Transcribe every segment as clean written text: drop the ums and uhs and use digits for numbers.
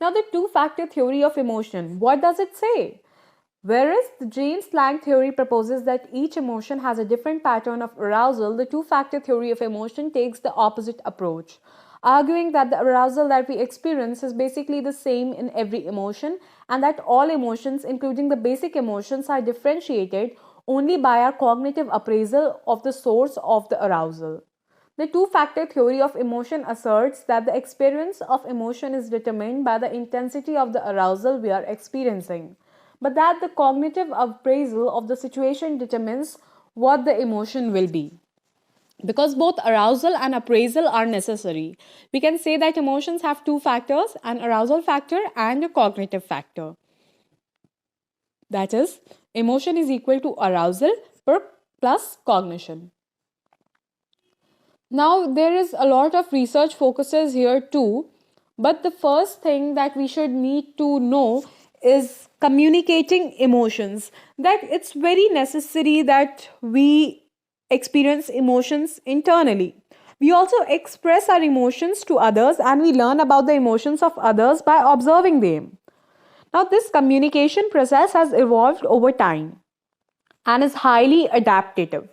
Now, the two-factor theory of emotion, what does it say? Whereas the James Lange theory proposes that each emotion has a different pattern of arousal, the two-factor theory of emotion takes the opposite approach, arguing that the arousal that we experience is basically the same in every emotion and that all emotions, including the basic emotions, are differentiated only by our cognitive appraisal of the source of the arousal. The two-factor theory of emotion asserts that the experience of emotion is determined by the intensity of the arousal we are experiencing, but that the cognitive appraisal of the situation determines what the emotion will be. Because both arousal and appraisal are necessary, we can say that emotions have two factors, an arousal factor and a cognitive factor. That is, emotion is equal to arousal plus cognition. Now, there is a lot of research focuses here too, but the first thing that we should need to know is communicating emotions. That it's very necessary that we experience emotions internally. We also express our emotions to others and we learn about the emotions of others by observing them. Now, this communication process has evolved over time and is highly adaptive.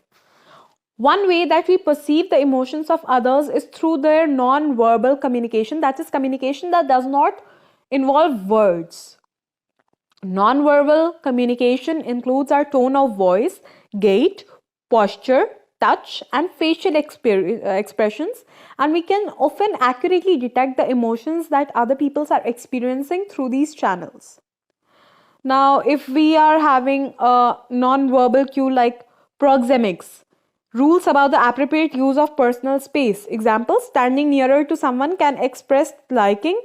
One way that we perceive the emotions of others is through their non-verbal communication, that is, communication that does not involve words. Non-verbal communication includes our tone of voice, gait, posture, touch, and facial expressions, and we can often accurately detect the emotions that other people are experiencing through these channels. Now, if we are having a non-verbal cue like proxemics, rules about the appropriate use of personal space. Example, standing nearer to someone can express liking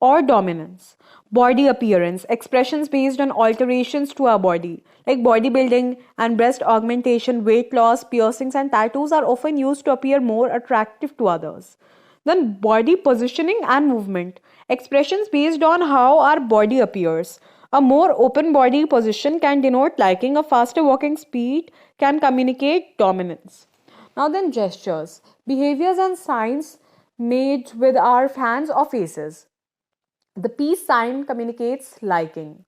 or dominance. Body appearance, expressions based on alterations to our body, like bodybuilding and breast augmentation, weight loss, piercings, and tattoos are often used to appear more attractive to others. Then, body positioning and movement, expressions based on how our body appears. A more open body position can denote liking, a faster walking speed can communicate dominance. Now, then, gestures, behaviors, and signs made with our hands or faces. The peace sign communicates liking.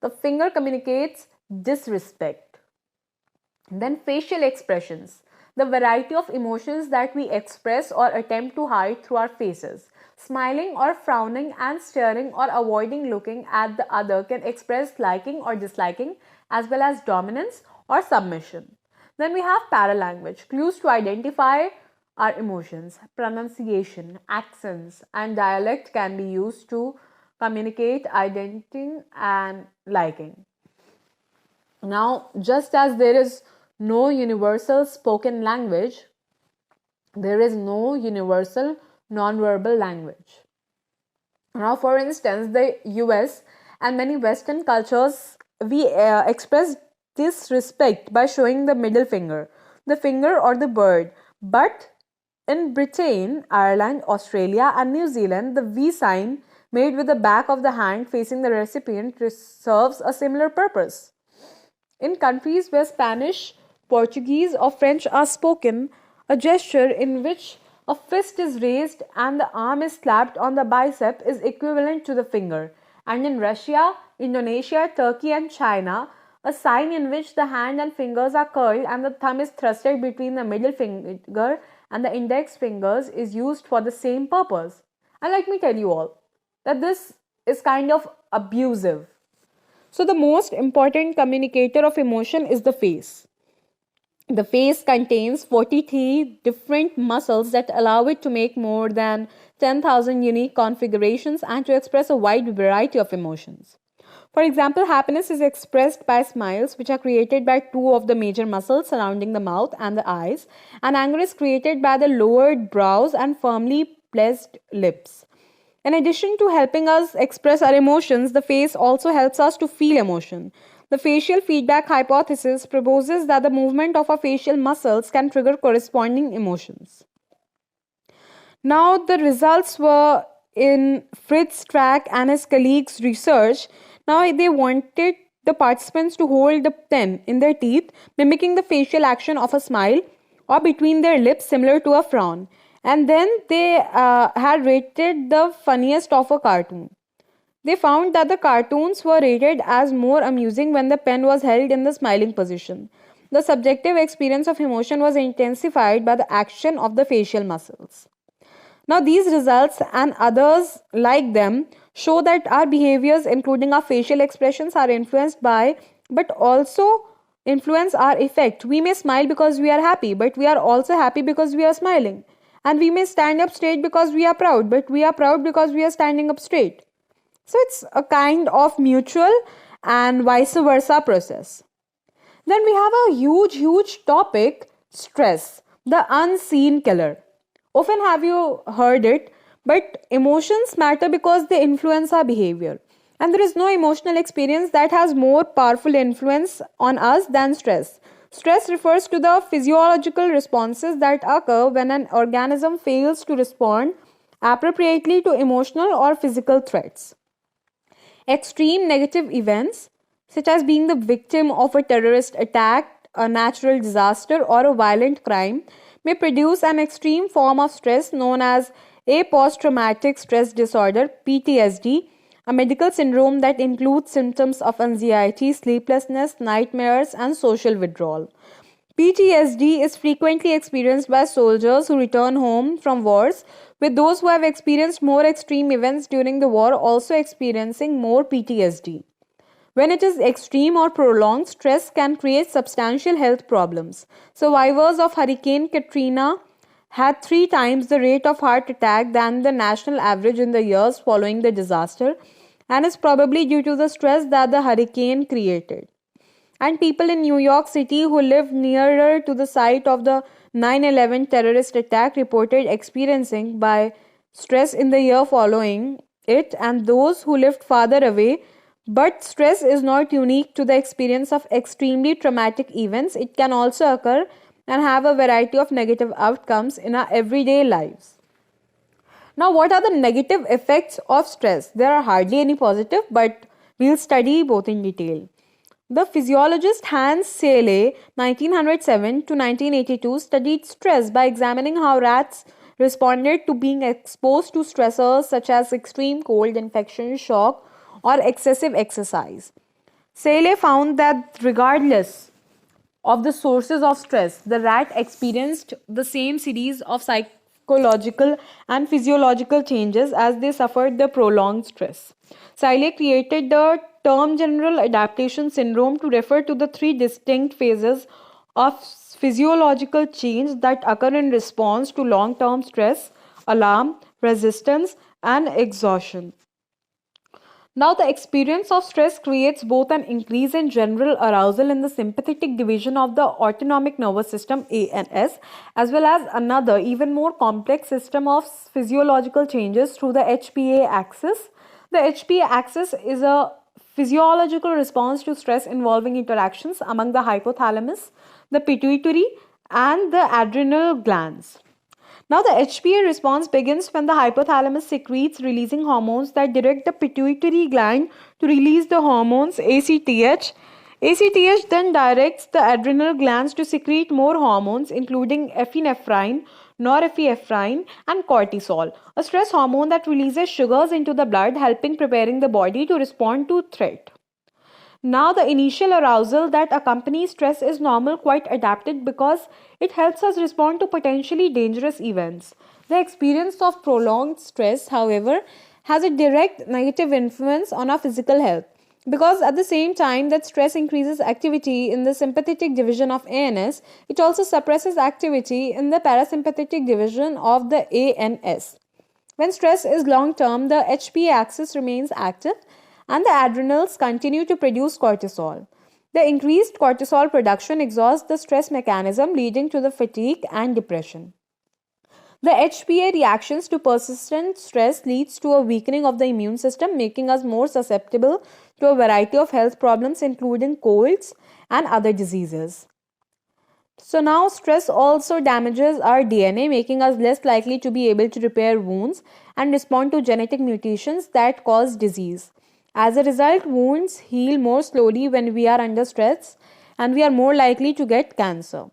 The finger communicates disrespect. Then facial expressions, the variety of emotions that we express or attempt to hide through our faces. Smiling or frowning and staring or avoiding looking at the other can express liking or disliking as well as dominance or submission. Then we have paralanguage, clues to identify our emotions. Pronunciation, accents, and dialect can be used to communicate identity and liking. Now, just as there is no universal spoken language, there is no universal non-verbal language. Now, for instance, the US and many Western cultures, we express disrespect by showing the middle finger, the finger or the bird. But in Britain, Ireland, Australia, and New Zealand, the V sign made with the back of the hand facing the recipient serves a similar purpose. In countries where Spanish, Portuguese, or French are spoken, a gesture in which a fist is raised and the arm is slapped on the bicep is equivalent to the finger. And in Russia, Indonesia, Turkey, and China, a sign in which the hand and fingers are curled and the thumb is thrusted between the middle finger and the index fingers is used for the same purpose. And let me tell you all that this is kind of abusive. So the most important communicator of emotion is the face. The face contains 43 different muscles that allow it to make more than 10,000 unique configurations and to express a wide variety of emotions. For example, happiness is expressed by smiles, which are created by two of the major muscles surrounding the mouth and the eyes, and anger is created by the lowered brows and firmly pressed lips. In addition to helping us express our emotions, the face also helps us to feel emotion. The facial feedback hypothesis proposes that the movement of our facial muscles can trigger corresponding emotions. Now, the results were in Fritz Strack and his colleagues' research. Now, they wanted the participants to hold the pen in their teeth, mimicking the facial action of a smile, or between their lips, similar to a frown. And then they had rated the funniest of a cartoon. They found that the cartoons were rated as more amusing when the pen was held in the smiling position. The subjective experience of emotion was intensified by the action of the facial muscles. Now, these results and others like them show that our behaviors, including our facial expressions, are influenced by but also influence our effect. We may smile because we are happy, but we are also happy because we are smiling. And we may stand up straight because we are proud, but we are proud because we are standing up straight. So it's a kind of mutual and vice versa process. Then we have a huge topic, stress, the unseen killer. Often have you heard it, but emotions matter because they influence our behavior. And there is no emotional experience that has more powerful influence on us than stress. Stress refers to the physiological responses that occur when an organism fails to respond appropriately to emotional or physical threats. Extreme negative events, such as being the victim of a terrorist attack, a natural disaster, or a violent crime, may produce an extreme form of stress known as a post traumatic stress disorder (PTSD), a medical syndrome that includes symptoms of anxiety, sleeplessness, nightmares, and social withdrawal. PTSD is frequently experienced by soldiers who return home from wars, with those who have experienced more extreme events during the war also experiencing more PTSD. When it is extreme or prolonged, stress can create substantial health problems. Survivors of Hurricane Katrina had 3 times the rate of heart attack than the national average in the years following the disaster, and is probably due to the stress that the hurricane created. And people in New York City who lived nearer to the site of the 9/11 terrorist attack reported experiencing by stress in the year following it, and those who lived farther away. But stress is not unique to the experience of extremely traumatic events. It can also occur and have a variety of negative outcomes in our everyday lives. Now, what are the negative effects of stress? There are hardly any positive, but we'll study both in detail. The physiologist Hans Selye, 1907 to 1982, studied stress by examining how rats responded to being exposed to stressors such as extreme cold, infection, shock, or excessive exercise. Selye found that regardless of the sources of stress, the rat experienced the same series of psychological and physiological changes as they suffered the prolonged stress. Selye created the term general adaptation syndrome to refer to the 3 distinct phases of physiological change that occur in response to long term stress: alarm, resistance, and exhaustion. Now, the experience of stress creates both an increase in general arousal in the sympathetic division of the autonomic nervous system (ANS), as well as another, even more complex system of physiological changes through the HPA axis. The HPA axis is a physiological response to stress involving interactions among the hypothalamus, the pituitary, and the adrenal glands. Now, the HPA response begins when the hypothalamus secretes releasing hormones that direct the pituitary gland to release the hormones ACTH. ACTH then directs the adrenal glands to secrete more hormones, including epinephrine, norepinephrine, and cortisol, a stress hormone that releases sugars into the blood, helping preparing the body to respond to threat. Now, the initial arousal that accompanies stress is normal, quite adapted, because it helps us respond to potentially dangerous events. The experience of prolonged stress, however, has a direct negative influence on our physical health, because at the same time that stress increases activity in the sympathetic division of ANS, it also suppresses activity in the parasympathetic division of the ANS. When stress is long term, the HPA axis remains active and the adrenals continue to produce cortisol. The increased cortisol production exhausts the stress mechanism, leading to the fatigue and depression. The HPA reactions to persistent stress leads to a weakening of the immune system, making us more susceptible to a variety of health problems, including colds and other diseases. So now stress also damages our DNA, making us less likely to be able to repair wounds and respond to genetic mutations that cause disease. As a result, wounds heal more slowly when we are under stress, and we are more likely to get cancer.